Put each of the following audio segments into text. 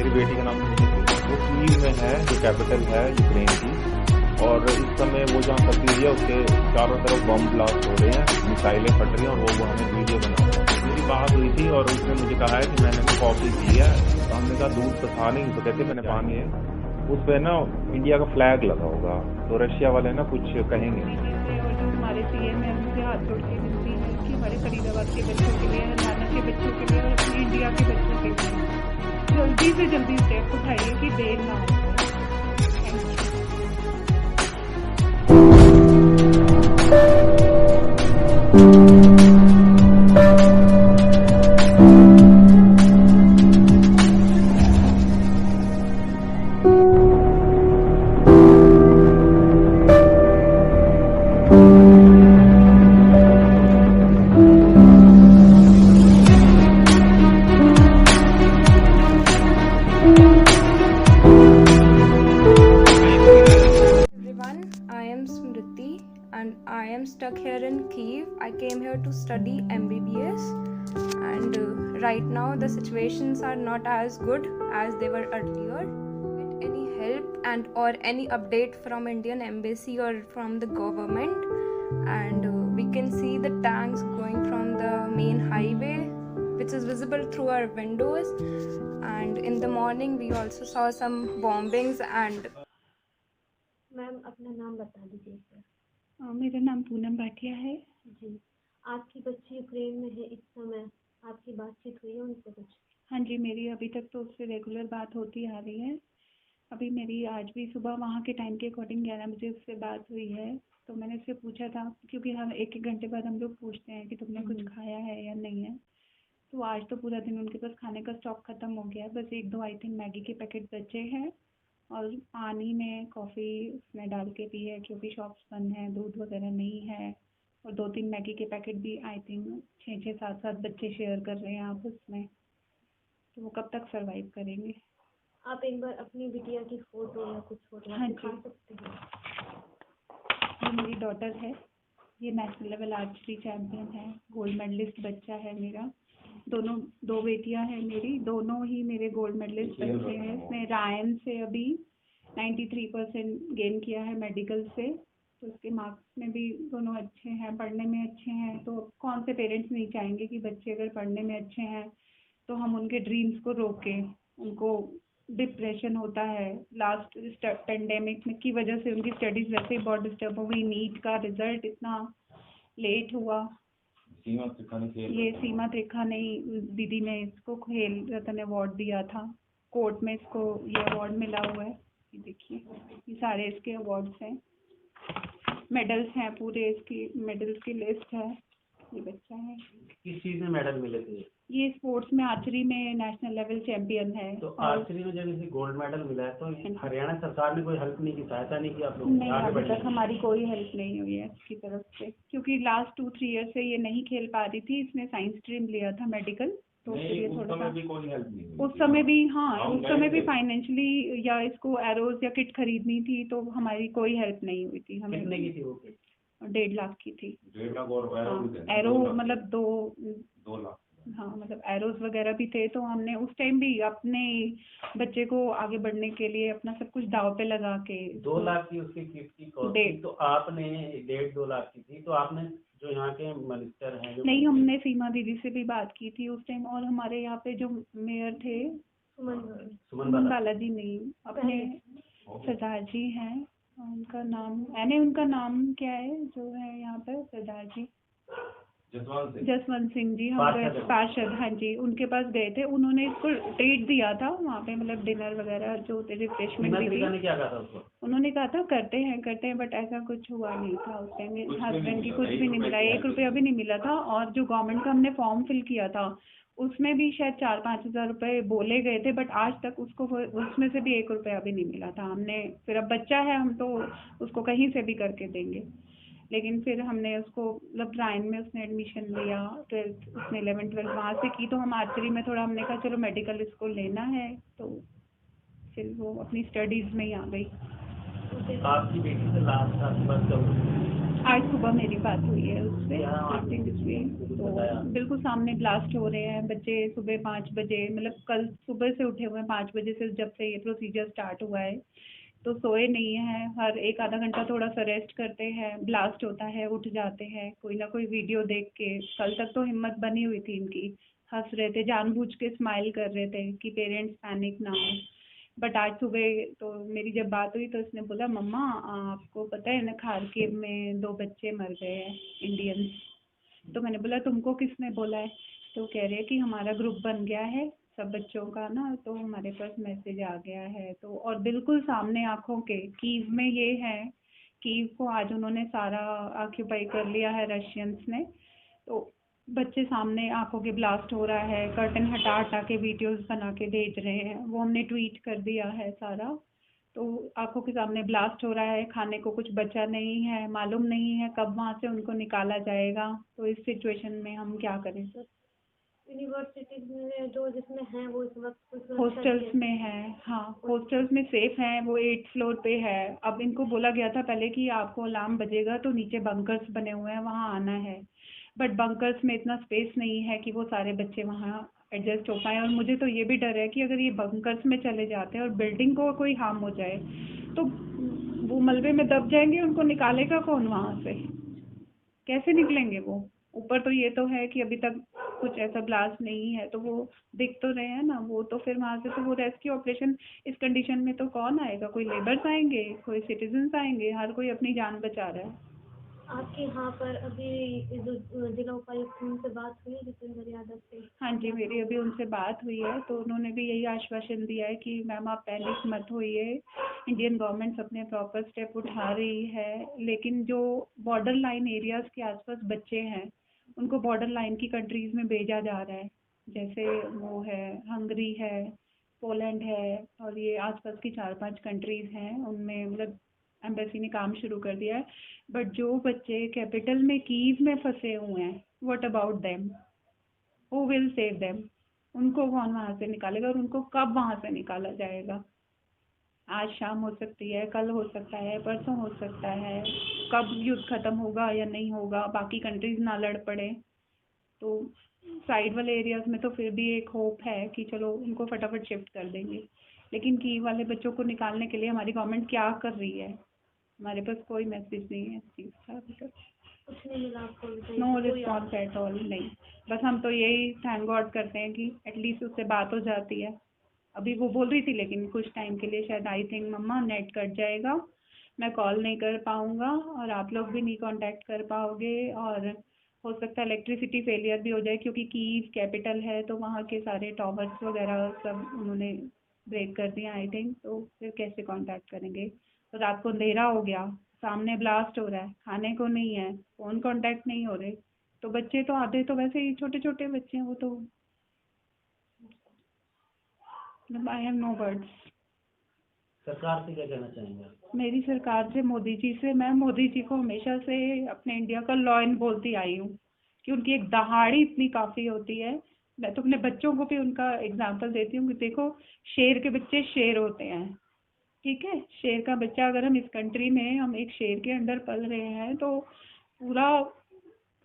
मेरी बेटी का नाम खुशी थी। वो कीव में है, जो कैपिटल है यूक्रेन की, और इस समय वो जहाँ फंसी हुई है उसके चारों तरफ बम ब्लास्ट हो रहे हैं, मिसाइलें फट रही हैं, और वो हमें वीडियो बना रहा है। मेरी बात हुई थी और उसने मुझे कहा है कि मैंने कॉफ़ी पी है। तो हमने कहा दूध तो था नहीं, तो कहते मैंने पानी है। उस पर ना इंडिया का फ्लैग लगा होगा, तो रशिया वाले ना कुछ कहेंगे नहीं। और जो हमारे सीएम है उनसे हाथ जोड़ के विनती है कि हमारे फरीदाबाद के बच्चों के लिए, हरियाणा के बच्चों के लिए और अपने इंडिया के बच्चों के लिए जल्दी से जल्दी स्टेप उठाइए कि देर ना हो। I am Smriti and I am stuck here in Kyiv. I came here to study MBBS and right now the situations are not as good as they were earlier. Get any help and or any update from Indian embassy or from the government, and we can see the tanks going from the main highway which is visible through our windows, and in the morning we also saw some bombings and ma'am अपना नाम बता दीजिए sir. मेरा नाम पूनम भाटिया है जी, आपकी बच्ची Ukraine में है इस समय, आपकी बातचीत हुई है उनसे कुछ? हाँ जी, मेरी अभी तक तो उससे रेगुलर बात होती आ रही है। अभी मेरी आज भी सुबह वहाँ के टाइम के अकॉर्डिंग 11 बजे उससे बात हुई है। तो मैंने उससे पूछा था, क्योंकि हम एक घंटे बाद हम लोग पूछते हैं कि तुमने कुछ खाया है या नहीं है। तो आज तो पूरा दिन उनके पास खाने का स्टॉक ख़त्म हो गया, बस एक दो आई थिंक मैगी के पैकेट बचे हैं, और पानी में कॉफ़ी उसने डाल के पी है क्योंकि शॉप्स बंद हैं, दूध वगैरह नहीं है। और 2-3 मैगी के पैकेट भी आई थिंक 6-6, 7-7 बच्चे शेयर कर रहे हैं आपस में। तो वो कब तक सर्वाइव करेंगे? आप एक बार अपनी बिटिया की फ़ोटो या कुछ फोटो हाँ दिखा जी, सकते हैं? ये मेरी डॉटर है, ये नेशनल लेवल आर्चरी चैम्पियन है, गोल्ड मेडलिस्ट बच्चा है मेरा। दो बेटियां हैं मेरी, दोनों ही मेरे गोल्ड मेडलिस्ट बच्चे हैं। इसने रायन से अभी 93% गेन किया है मेडिकल से, तो उसके मार्क्स में भी दोनों अच्छे हैं, पढ़ने में अच्छे हैं। तो कौन से पेरेंट्स नहीं चाहेंगे कि बच्चे अगर पढ़ने में अच्छे हैं तो हम उनके ड्रीम्स को रोकें। उनको डिप्रेशन होता है, लास्ट पेंडेमिक की वजह से उनकी स्टडीज़ वैसे ही बहुत डिस्टर्ब हो गई, नीट का रिज़ल्ट इतना लेट हुआ। ये सीमा त्रिखा ने दीदी ने इसको खेल रत्न अवार्ड दिया था, कोर्ट में इसको ये अवार्ड मिला हुआ है। ये देखिए, ये सारे इसके अवार्ड्स हैं, मेडल्स हैं, पूरे इसकी मेडल्स की लिस्ट है। ये बच्चा है। किस चीज में मेडल मिले थे? ये स्पोर्ट्स में आर्चरी में नेशनल लेवल चैंपियन है। तो आर्चरी में जब इसे गोल्ड मेडल मिला है तो हरियाणा सरकार ने कोई हेल्प नहीं की, सहायता नहीं की आप लोग? नहीं, अभी तक हमारी कोई हेल्प नहीं हुई है इसकी तरफ से, क्योंकि लास्ट 2-3 ईयर से ये नहीं खेल पा रही थी। इसने साइंस स्ट्रीम लिया था मेडिकल, तो उसके लिए थोड़ा सा उस समय भी, हाँ उस समय भी फाइनेंशियली या इसको एरोज या किट खरीदनी थी, तो हमारी कोई हेल्प नहीं हुई थी। हमें कितने की थी वो किट? 1.5 लाख की थी। 1.5 लाख और एरो मतलब 2 लाख। हाँ, मतलब एरोज वगैरह भी थे। तो हमने उस टाइम भी अपने बच्चे को आगे बढ़ने के लिए अपना सब कुछ दाव पे लगा के 2 लाख की उसकी किट की कॉस्ट थी, तो आपने 1.5-2 लाख की थी। तो आपने जो यहाँ के मिनिस्टर हैं नहीं, हमने सीमा दीदी से भी बात की थी उस टाइम, और हमारे यहाँ पे जो मेयर थे सुमन बालाजी नहीं, अपने सरदार जी हैं, उनका नाम उनका नाम क्या है जो है यहाँ पर सरदार जी? जसवंत सिंह जी, हम गए पार्षद, हाँ जी, उनके पास गए थे। उन्होंने इसको ट्रीट दिया था वहाँ पे, मतलब डिनर वगैरह जो रिफ्रेशमेंट भी थी। क्या कहा था उसको? उन्होंने कहा था करते हैं, बट ऐसा कुछ हुआ नहीं था उस टाइम। हस्बैंड की कुछ भी नहीं मिला, 1 रुपया भी नहीं मिला था। और जो गवर्नमेंट का हमने फॉर्म फिल किया था उसमें भी शायद 4-5 हज़ार रुपये बोले गए थे, बट आज तक उसको उसमें से भी 1 रुपया भी नहीं मिला था। हमने फिर, अब बच्चा है, हम तो उसको कहीं से भी करके देंगे, लेकिन फिर हमने उसको मतलब रायन में उसने एडमिशन लिया, 12th उसने 11th-12th वहाँ से की। तो हम आर्चरी में थोड़ा हमने कहा चलो मेडिकल इसको लेना है, तो फिर वो अपनी स्टडीज़ में ही आ गई। आपकी बेटी से लास्ट आपकी बात कब हुई? आज सुबह मेरी बात हुई है उससे। क्या आपने तो बताया? बिल्कुल सामने ब्लास्ट हो रहे हैं बच्चे। सुबह 5 बजे, मतलब कल सुबह से उठे हुए हैं 5 बजे से, जब से ये प्रोसीजर स्टार्ट हुआ है। तो सोए नहीं हैं, हर एक आधा घंटा थोड़ा सा रेस्ट करते हैं, ब्लास्ट होता है उठ जाते हैं, कोई ना कोई वीडियो देख के। कल तक तो हिम्मत बनी हुई थी इनकी, हंस रहे थे, जानबूझ के स्माइल कर रहे थे कि पेरेंट्स पैनिक ना हो। बट आज सुबह तो मेरी जब बात हुई तो उसने बोला, मम्मा आपको पता है ना खारकिव में 2 बच्चे मर गए हैं इंडियंस। तो मैंने बोला तुमको किसने बोला है? तो कह रहे हैं कि हमारा ग्रुप बन गया है सब बच्चों का ना, तो हमारे पास मैसेज आ गया है। तो और बिल्कुल सामने आंखों के कीव में ये है, कीव को आज उन्होंने सारा ऑक्यूपाई कर लिया है रशियंस ने। तो बच्चे सामने आंखों के ब्लास्ट हो रहा है, कर्टन हटा हटा के वीडियोस बना के भेज रहे हैं, वो हमने ट्वीट कर दिया है सारा। तो आंखों के सामने ब्लास्ट हो रहा है, खाने को कुछ बचा नहीं है, मालूम नहीं है कब वहाँ से उनको निकाला जाएगा। तो इस सिचुएशन में हम क्या करें सर? यूनिवर्सिटीज में जो जिसमें हैं वो इस वक्त कुछ हॉस्टल्स में है, हाँ हॉस्टल्स में सेफ हैं, वो 8th फ्लोर पे है। अब इनको बोला गया था पहले कि आपको अलार्म बजेगा तो नीचे बंकर्स बने हुए हैं वहाँ आना है, बट बंकर्स में इतना स्पेस नहीं है कि वो सारे बच्चे वहाँ एडजस्ट हो पाए। और मुझे तो ये भी डर है कि अगर ये बंकर्स में चले जाते हैं और बिल्डिंग को कोई हार्म हो जाए तो वो मलबे में दब जाएंगे, उनको निकालेगा कौन वहाँ से? कैसे निकलेंगे वो? ऊपर तो ये तो है कि अभी तक कुछ ऐसा ब्लास्ट नहीं है, तो वो दिख तो रहे हैं ना वो, तो फिर वहाँ से तो वो रेस्क्यू ऑपरेशन इस कंडीशन में तो कौन आएगा? कोई लेबर्स आएंगे, कोई सिटीजन्स आएंगे, हर कोई अपनी जान बचा रहा है। आपके यहाँ पर अभी जो जिला उपायुक्त उनसे बात हुई जितेंद्र यादव से? हाँ जी, मेरी अभी उनसे बात हुई है, तो उन्होंने भी यही आश्वासन दिया है कि मैम आप पैनिक मत होइए, इंडियन गवर्नमेंट अपने प्रॉपर स्टेप उठा रही है। लेकिन जो बॉर्डर लाइन एरियाज़ के आसपास बच्चे हैं उनको बॉर्डर लाइन की कंट्रीज़ में भेजा जा रहा है, जैसे वो है हंगरी है, पोलैंड है, और ये आसपास की 4-5 कंट्रीज़ हैं, उनमें मतलब एम्बेसी ने काम शुरू कर दिया है। बट जो बच्चे कैपिटल में कीव में फंसे हुए हैं, what about them? Who will save them? उनको कौन वहाँ से निकालेगा और उनको कब वहाँ से निकाला जाएगा? आज शाम हो सकती है, कल हो सकता है, परसों हो सकता है, कब युद्ध खत्म होगा या नहीं होगा, बाकी कंट्रीज ना लड़ पड़े। तो साइड वाले एरियाज में तो फिर भी एक होप है कि चलो उनको फटाफट शिफ्ट कर देंगे, लेकिन कीव वाले बच्चों को निकालने के लिए हमारी गवर्नमेंट क्या कर रही है? हमारे पास कोई मैसेज नहीं है इस चीज़ का अभी तक। कुछ नहीं मिला आपको? नो रिस्पॉन्स एट ऑल, नहीं। बस हम तो यही थैंक गॉड करते हैं कि एटलीस्ट उससे बात हो जाती है। अभी वो बोल रही थी लेकिन कुछ टाइम के लिए शायद, I think mama net cut जाएगा, मैं कॉल नहीं कर पाऊँगा और आप लोग भी नहीं कांटेक्ट कर पाओगे, और हो सकता है इलेक्ट्रिसिटी फेलियर भी हो जाए क्योंकि कीव कैपिटल है, तो वहाँ के सारे टावर्स वगैरह सब उन्होंने ब्रेक कर दिया आई थिंक। तो फिर कैसे कांटेक्ट करेंगे? तो रात को अंधेरा हो गया, सामने ब्लास्ट हो रहा है, खाने को नहीं है, फ़ोन कांटेक्ट नहीं हो रहे, तो बच्चे तो आधे तो वैसे ही छोटे छोटे बच्चे हैं, वो तो आई हैव नो वर्ड्स। सरकार से क्या कहना चाहेंगे आप? मेरी सरकार से, मोदी जी से, मैं मोदी जी को हमेशा से अपने इंडिया का लॉ इन बोलती आई हूँ कि उनकी एक दहाड़ी इतनी काफ़ी होती है। मैं तो अपने बच्चों को भी उनका एग्जाम्पल देती हूँ कि देखो शेर के बच्चे शेर होते हैं, ठीक है? शेर का बच्चा, अगर हम इस कंट्री में हम एक शेर के अंडर पल रहे हैं तो पूरा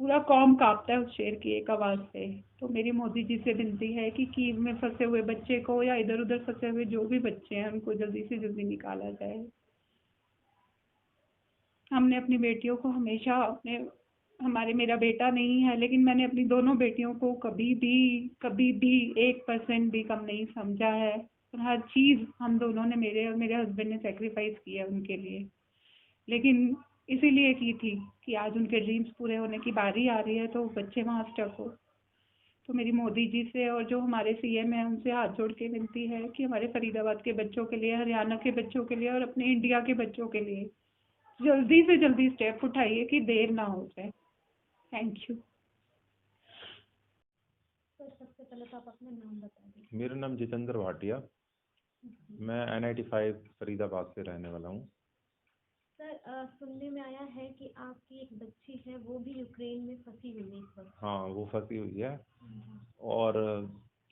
पूरा कौम कांपता है उस शेर की एक आवाज़ से। तो मेरी मोदी जी से विनती है कि कीव में फंसे हुए बच्चे को या इधर उधर फंसे हुए जो भी बच्चे हैं उनको जल्दी से जल्दी निकाला जाए। हमने अपनी बेटियों को हमेशा मेरा बेटा नहीं है लेकिन मैंने अपनी दोनों बेटियों को कभी भी 1% भी कम नहीं समझा है, और हर चीज़ हम दोनों ने, मेरे और मेरे हस्बैंड ने सेक्रीफाइस किया उनके लिए। लेकिन इसीलिए की थी कि आज उनके ड्रीम्स पूरे होने की बारी आ रही है तो बच्चे वहाँ स्टक हो। तो मेरी मोदी जी से और जो हमारे सीएम है उनसे हाथ जोड़ के विनती है कि हमारे फरीदाबाद के बच्चों के लिए, हरियाणा के बच्चों के लिए और अपने इंडिया के बच्चों के लिए जल्दी से जल्दी स्टेप उठाइए कि देर ना हो जाए। Thank you. सर सबसे पहले तो आप अपना नाम बता दीजिए। मेरा नाम जितेंद्र भाटिया, मैं NIT 5 फरीदाबाद से रहने वाला हूँ। सर सुनने में आया है कि आपकी एक बच्ची है वो भी यूक्रेन में फंसी हुई है इस वक्त। हाँ, वो फंसी हुई है और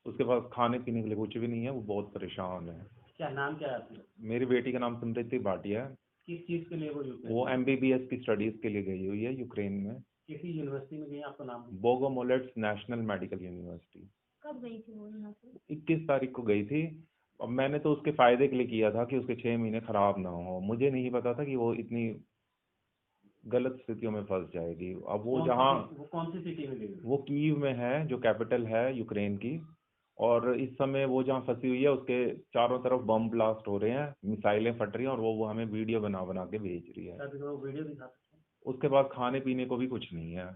उसके पास खाने पीने के लिए कुछ भी नहीं है, वो बहुत परेशान है। क्या नाम क्या है आपका? मेरी बेटी का नाम स्मृति भाटिया है। किस चीज के लिए वो यूक्रेन वो में? MBBS की स्टडीज के लिए गई हुई है यूक्रेन में, किसी यूनिवर्सिटी में गई, आपको नाम बोगोमोलेट्स नेशनल मेडिकल यूनिवर्सिटी। कब गई थी वो यहाँ से? 21 तारीख को गई थी। अब मैंने तो उसके फायदे के लिए किया था कि उसके 6 महीने खराब ना हो, मुझे नहीं पता था कि वो इतनी गलत स्थितियों में फंस जाएगी। अब वो जहाँ वो कौन सी सिटी में गई? वो कीव में है, जो कैपिटल है यूक्रेन की, और इस समय वो जहाँ फंसी हुई है उसके चारों तरफ बम ब्लास्ट हो रहे हैं, मिसाइलें फट रही हैं, और वो हमें वीडियो बना बना के भेज रही है। वो वीडियो दिखा सकते हैं? उसके पास खाने पीने को भी कुछ नहीं है।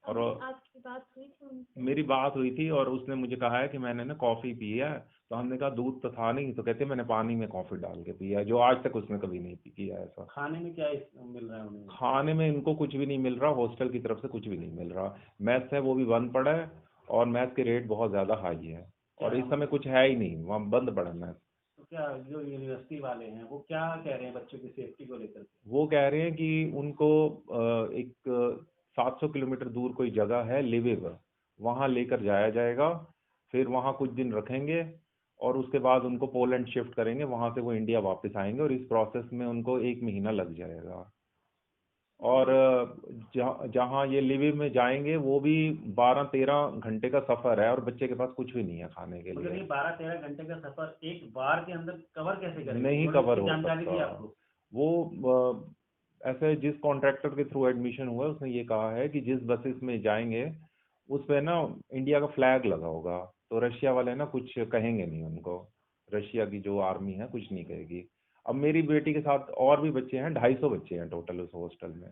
और आपकी बात हुई थी उनसे? मेरी बात हुई थी और उसने मुझे कहा है कि मैंने ना कॉफ़ी पी है, तो हमने कहा दूध तो था नहीं, तो कहते मैंने पानी में कॉफ़ी डाल के पिया है, जो आज तक उसने कभी नहीं किया ऐसा। खाने में क्या मिल रहा है उन्हें? खाने में इनको कुछ भी नहीं मिल रहा, हॉस्टल की तरफ से कुछ भी नहीं मिल रहा। मैथ्स है वो भी बंद पड़ा है, और मैथ्स के रेट बहुत ज़्यादा हाई है, और इस समय कुछ है ही नहीं, वहाँ बंद पड़ा है मैथ्स। तो क्या जो यूनिवर्सिटी वाले हैं वो क्या कह रहे हैं बच्चों की सेफ्टी को लेकर के? वो कह रहे हैं कि उनको एक 700 किलोमीटर दूर कोई जगह है लिविव, वहाँ लेकर जाया जाएगा, फिर वहाँ कुछ दिन रखेंगे, और उसके बाद उनको पोलैंड शिफ्ट करेंगे, वहाँ से वो इंडिया वापस आएंगे, और इस प्रोसेस में उनको 1 महीना लग जाएगा। और जहाँ ये लिविव में जाएंगे वो भी 12-13 घंटे का सफ़र है, और बच्चे के पास कुछ भी नहीं है खाने के मतलब लिए। ये 12-13 घंटे का सफर एक बार के अंदर कवर कैसे करेंगे? नहीं थोड़ी कवर सी हो जानकारी दी सकता। आपको? वो ऐसे जिस कॉन्ट्रैक्टर के थ्रू एडमिशन हुआ है उसने ये कहा है कि जिस बसेस में जाएंगे उस पे ना इंडिया का फ्लैग लगा होगा, तो रशिया वाले ना कुछ कहेंगे नहीं उनको, रशिया की जो आर्मी है कुछ नहीं कहेगी। अब मेरी बेटी के साथ और भी बच्चे हैं, 250 बच्चे हैं टोटल उस हॉस्टल में,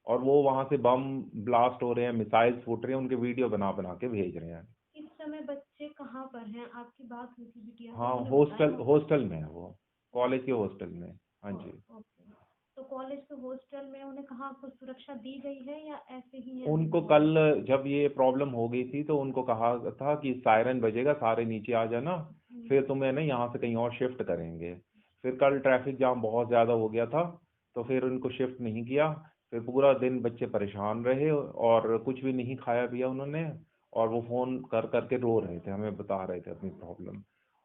और वो वहाँ से बम ब्लास्ट हो रहे हैं, मिसाइल्स फूट रहे हैं, उनके वीडियो बना बना के भेज रहे हैं। इस समय बच्चे कहाँ पर हैं? आपकी बात हुई थी बिटिया से, हाँ, उन्होंने हॉस्टल बताया? हॉस्टल में है वो, कॉलेज के हॉस्टल में। हाँ जी। ओके। तो कॉलेज के हॉस्टल में उन्हें कहाँ आपको सुरक्षा दी गई है या ऐसे ही है? उनको कल जब ये प्रॉब्लम हो गई थी तो उनको कहा था कि सायरन बजेगा, सारे नीचे आ जाना, फिर तुम्हें ना यहाँ से कहीं और शिफ्ट करेंगे। फिर कल ट्रैफिक जाम बहुत ज़्यादा हो गया था, तो फिर उनको शिफ्ट नहीं किया। फिर पूरा दिन बच्चे परेशान रहे, और कुछ भी नहीं खाया पिया उन्होंने, और वो फ़ोन कर करके रो रहे थे, हमें बता रहे थे अपनी प्रॉब्लम।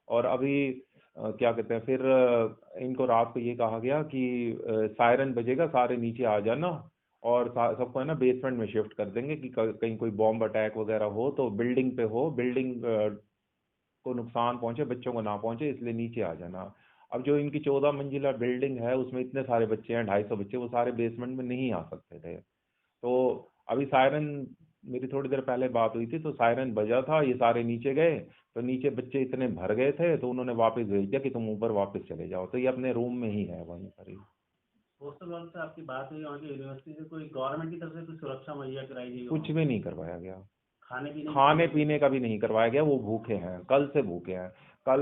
और अभी क्या कहते हैं, फिर इनको रात को ये कहा गया कि सायरन बजेगा, सारे नीचे आ जाना, और सबको है ना बेसमेंट में शिफ्ट कर देंगे कि कहीं कोई बॉम्ब अटैक वगैरह हो तो बिल्डिंग पे हो, बिल्डिंग को नुकसान पहुंचे, बच्चों को ना पहुंचे, इसलिए नीचे आ जाना। अब जो इनकी 14 मंजिला बिल्डिंग है उसमें इतने सारे बच्चे हैं, 250 बच्चे, वो सारे बेसमेंट में नहीं आ सकते थे। तो अभी सायरन, मेरी थोड़ी देर पहले बात हुई थी तो सायरन बजा था, ये सारे नीचे गए, तो नीचे बच्चे इतने भर गए थे तो उन्होंने वापस भेज दिया कि तुम ऊपर वापस चले जाओ, तो ये अपने रूम में ही है वहीं पर ही। हॉस्टल वालों से आपकी बात हुई, वहाँ की यूनिवर्सिटी से कोई गवर्नमेंट की तरफ से कोई सुरक्षा मुहैया कराई गई? कुछ भी नहीं करवाया गया, खाने पीने का भी नहीं करवाया गया, वो भूखे हैं, कल से भूखे हैं। कल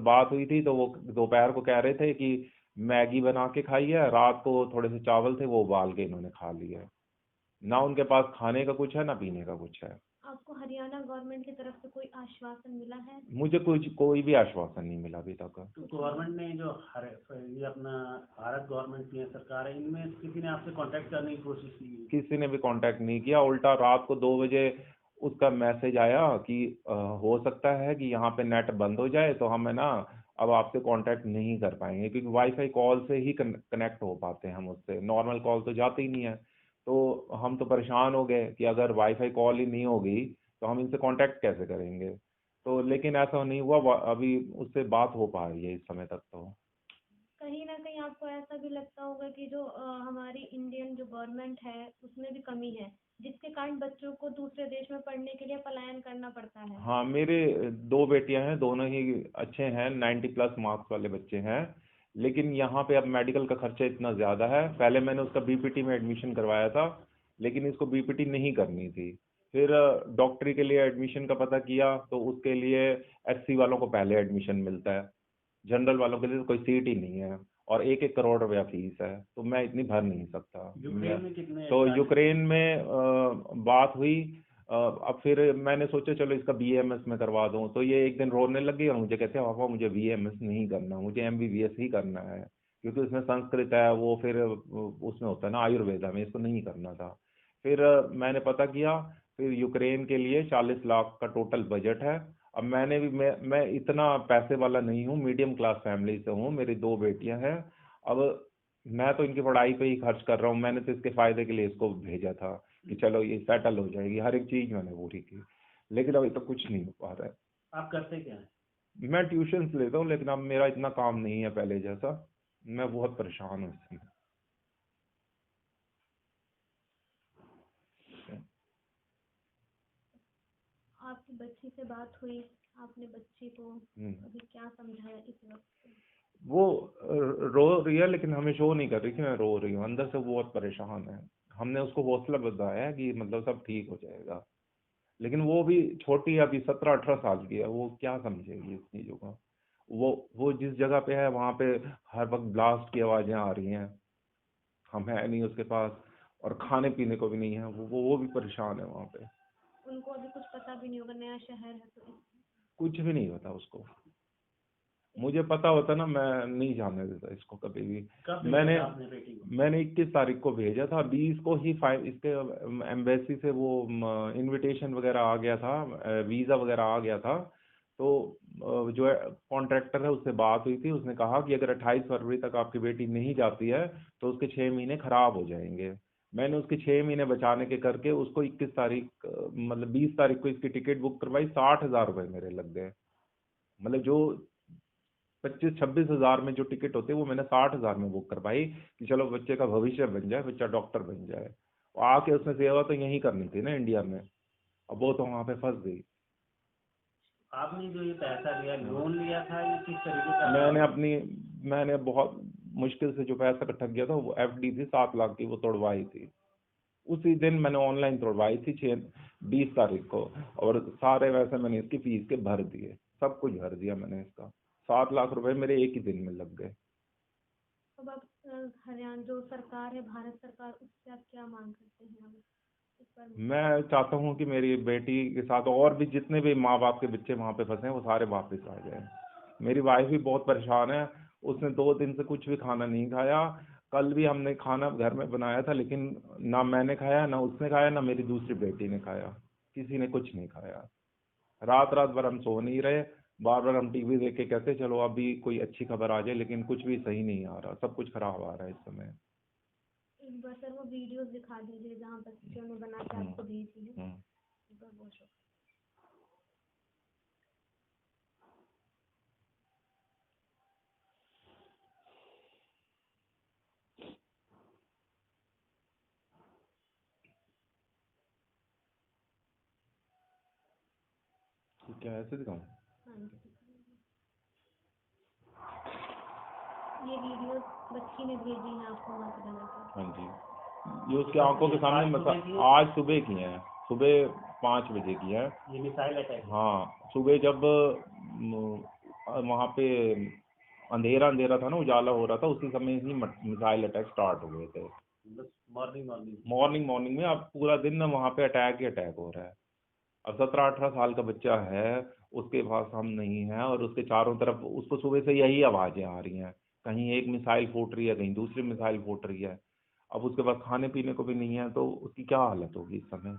बात हुई थी तो वो दोपहर को कह रहे थे कि मैगी बना के खाई है, रात को थोड़े से चावल थे वो उबाल के इन्होंने खा लिए। ना उनके पास खाने का कुछ है ना पीने का कुछ है। आपको हरियाणा गवर्नमेंट की तरफ से कोई आश्वासन मिला है? मुझे कोई भी आश्वासन नहीं मिला अभी तक। तो गवर्नमेंट ने जो ये अपना भारत गवर्नमेंट की सरकार है, इनमें किसी ने आपसे कांटेक्ट करने की कोशिश की? किसी ने भी कांटेक्ट नहीं किया, उल्टा रात को 2 बजे उसका मैसेज आया कि हो सकता है कि यहाँ पे नेट बंद हो जाए, तो हम है ना अब आपसे कांटेक्ट नहीं कर पाएंगे, क्योंकि वाईफाई कॉल से ही कनेक्ट हो पाते हैं हम उससे, नॉर्मल कॉल तो जाते ही नहीं है। तो हम तो परेशान हो गए कि अगर वाईफाई कॉल ही नहीं होगी तो हम इनसे कांटेक्ट कैसे करेंगे। तो लेकिन ऐसा नहीं हुआ, अभी उससे बात हो पा रही है इस समय तक। तो कहीं ना कहीं आपको ऐसा भी लगता होगा कि जो हमारी इंडियन जो गवर्नमेंट है उसमें भी कमी है, जिसके कारण बच्चों को दूसरे देश में पढ़ने के लिए पलायन करना पड़ता है? हाँ, मेरे 2 बेटियां हैं, दोनों ही अच्छे हैं, 90+ मार्क्स वाले बच्चे हैं, लेकिन यहाँ पे अब मेडिकल का खर्चा इतना ज़्यादा है। पहले मैंने उसका बीपीटी में एडमिशन करवाया था, लेकिन इसको बीपीटी नहीं करनी थी। फिर डॉक्टरी के लिए एडमिशन का पता किया तो उसके लिए एससी वालों को पहले एडमिशन मिलता है, जनरल वालों के लिए तो कोई सीट ही नहीं है, और 1-1 करोड़ रुपया फीस है, तो मैं इतनी भर नहीं सकता। यूक्रेन में कितने? तो यूक्रेन में बात हुई। अब फिर मैंने सोचा चलो इसका बीएमएस में करवा दूं, तो ये एक दिन रोने लगी और मुझे कहते हैं पापा मुझे बीएमएस नहीं करना, मुझे एमबीबीएस ही करना है, क्योंकि उसमें संस्कृत है, वो फिर उसमें होता है ना आयुर्वेदा में, इसको नहीं करना था। फिर मैंने पता किया, फिर यूक्रेन के लिए 40 लाख का टोटल बजट है। अब मैंने भी मैं इतना पैसे वाला नहीं हूँ, मीडियम क्लास फैमिली से हूँ, मेरी 2 बेटियां हैं। अब मैं तो इनकी पढ़ाई पे ही खर्च कर रहा हूँ। मैंने तो इसके फायदे के लिए इसको भेजा था कि चलो ये सेटल हो जाएगी, हर एक चीज मैंने पूरी की, लेकिन अभी तो कुछ नहीं हो पा रहा है। आप करते क्या हैं? मैं ट्यूशन लेता हूँ, लेकिन अब मेरा इतना काम नहीं है पहले जैसा। मैं बहुत परेशान हूँ इसमें। आपकी बच्ची से बात हुई, आपने बच्ची को अभी क्या समझाया इस वक्त? वो रो रही है, लेकिन हमें शो नहीं कर रही कि मैं रो रही हूँ। अंदर से वो बहुत परेशान है। हमने उसको हौसला बताया है कि मतलब सब ठीक हो जाएगा, लेकिन वो भी छोटी है, अभी 17-18 साल की है। वो क्या समझेगी इस चीजों का। वो जिस जगह पे है वहां पे हर वक्त ब्लास्ट की आवाजें आ रही हैं। हम है नहीं उसके पास, और खाने पीने को भी नहीं है। वो भी परेशान है वहां पे। उनको अभी कुछ पता भी नहीं होगा, नया शहर है तो कुछ भी नहीं पता उसको। मुझे पता होता ना, मैं नहीं जाने देता इसको कभी भी। कब भेजा था आपने बेटी को? मैंने 21 तारीख को भेजा था। 20 को ही इसके एम्बेसी से वो इनविटेशन वगैरह आ गया था, वीज़ा वगैरह आ गया था। तो जो कॉन्ट्रैक्टर है उससे बात हुई थी। उसने कहा कि अगर 28 फरवरी तक आपकी बेटी नहीं जाती है तो उसके 6 महीने खराब हो जाएंगे। मैंने उसके 6 महीने बचाने के करके उसको 21 तारीख मतलब 20 तारीख को इसकी टिकट बुक करवाई। 60,000 रुपये मेरे लग गए। मतलब जो 25-26 हजार में जो टिकट होते वो मैंने 60,000 में बुक करवाई कि चलो बच्चे का भविष्य बन जाए, बच्चा डॉक्टर बन जाए। और आके उसने सेवा तो यहीं करनी थी ना, इंडिया में। अब वो तो वहां पे फंस गई। आपने जो ये पैसा लिया, लोन लिया था या किस तरीके का? मैंने बहुत मुश्किल से जो पैसा इकट्ठा किया था, वो FD थी 7 लाख की, वो तोड़वाई थी। उसी दिन मैंने ऑनलाइन तोड़वाई थी 20 तारीख को। और सारे वैसे मैंने इसकी फीस के भर दिए, सब कुछ भर दिया मैंने इसका। 7 लाख रुपए मेरे एक ही दिन में लग गए। अब आप हरियाणा जो सरकार है, भारत सरकार, उससे आप क्या मांग करते हैं अब इस पर? मैं चाहता हूँ कि मेरी बेटी के साथ और भी जितने भी माँ बाप के बच्चे वहाँ पे फंसे हैं वो सारे वापस आ जाएं। मेरी वाइफ भी बहुत परेशान है। उसने 2 दिन से कुछ भी खाना नहीं खाया। कल भी हमने खाना घर में बनाया था, लेकिन ना मैंने खाया, ना उसने खाया, ना मेरी दूसरी बेटी ने खाया। किसी ने कुछ नहीं खाया। रात रात भर हम सो नहीं रहे। बार बार हम टीवी देख के कहते चलो अभी कोई अच्छी खबर आ जाए, लेकिन कुछ भी सही नहीं आ रहा। सब कुछ खराब आ रहा है इस समय। एक बार सर वो वीडियोस दिखा दीजिए जहाँ बच्चों ने बना के आपको भेजी है, एक बार वो शो। क्या ऐसे दिखाऊं? हाँ जी, ये वीडियोस बच्ची ने भेजी है आपको वहाँ से बना के? हाँ जी, ये उसकी आंखों के सामने आज सुबह की है। सुबह 5 बजे की है ये मिसाइल अटैक? हाँ, सुबह जब वहाँ पे अंधेरा था ना, उजाला हो रहा था, उसी समय ही मिसाइल अटैक स्टार्ट हो गए थे। मॉर्निंग में। अब पूरा दिन ना वहाँ पे अटैक ही अटैक हो रहा है। अब 17-18 साल का बच्चा है, उसके पास हम नहीं है, और उसके चारों तरफ उसको सुबह से यही आवाजें आ रही हैं। कहीं एक मिसाइल फूट रही है, कहीं दूसरी मिसाइल फूट रही है। अब उसके पास खाने पीने को भी नहीं है, तो उसकी क्या हालत होगी इस समय।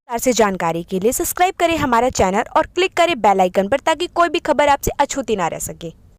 से जानकारी के लिए सब्सक्राइब करें हमारा चैनल और क्लिक करें बेल आइकन पर ताकि कोई भी खबर आपसे अछूती ना रह सके।